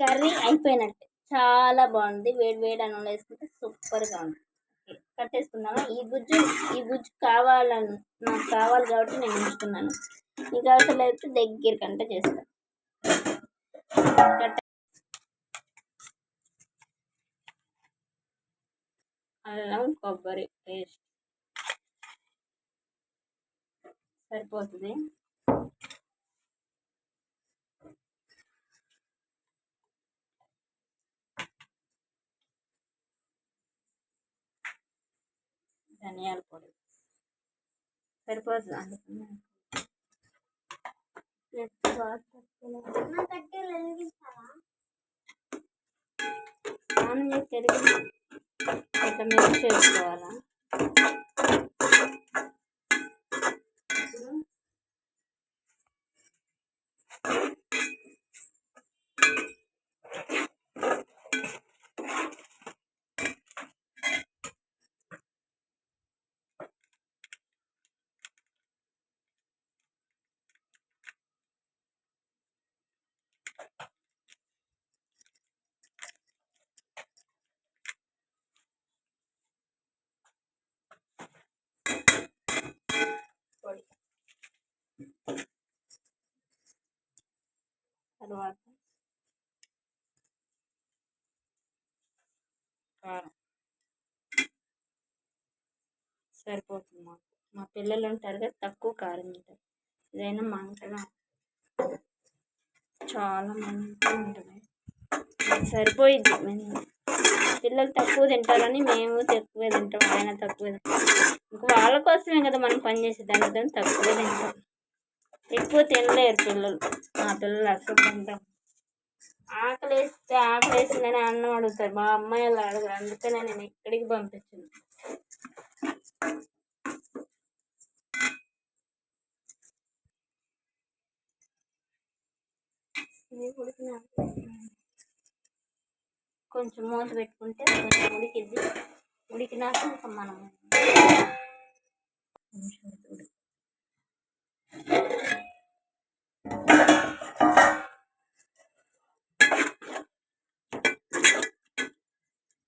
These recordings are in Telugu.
కర్రీ అయిపోయినట్టే. చాలా బాగుంది. వేడి వేడి అన్నంలో వేసుకుంటే సూపర్గా ఉంది. కట్టేసుకున్నామా. ఈ గుజ్జు నాకు కావాలి కాబట్టి నేను ఉంచుకున్నాను. మీకు అవసరం లేకపోతే దగ్గరికంటే చేస్తాను. అల్లం కొబ్బరి పేస్ట్ సరిపోతుంది. ధనియాల పొడి సరిపోతుంది. అందుకని ఇట్లా మిక్స్ చేసుకోవాలా. తర్వాత కారం సరిపోతుంది. మా పిల్లలు ఉంటారు కదా, తక్కువ కారం తింటారు. ఇదైనా మంటగా చాలా మంచిగా ఉంటుంది. సరిపోయిద్ది. పిల్లలు తక్కువ తింటారని మేము తక్కువే తింటాం. ఆయన తక్కువే తింటాం. ఇంకా వాళ్ళ కోసమే కదా మనం పనిచేసే దాని తక్కువే తింటాం. ఎక్కువ తినలేరు పిల్లలు. మా పిల్లలు అసలు తింటాం. ఆకలేసిందని అన్నం అడుగుతారు. మా అమ్మాయి వాళ్ళు అడగరు. అందుకనే నేను ఎక్కడికి పంపించాను. కొంచెం మూత పెట్టుకుంటే కొంచెం ఉడికిద్ది. ఉడికినాక ఇంకా మనం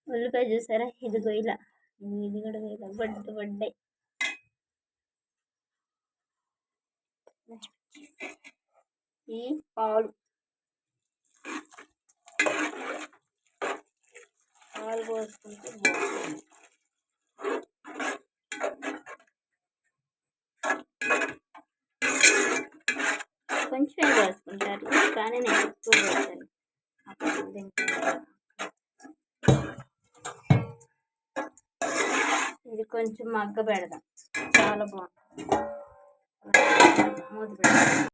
ఉల్లిపాయ చూసారా, ఇది గొయ్యల, ఇది కూడా గొయ్యల, పడ్డాయి. ఈ పాలు పోసుకుంటే బాగుంటుంది. కొంచెం వేసుకుంటారు కానీ నేను ఎక్కువ వేస్తాను. ఇది కొంచెం మగ్గ పెడదాం. చాలా బాగుంటుంది. మూత పెడదాం.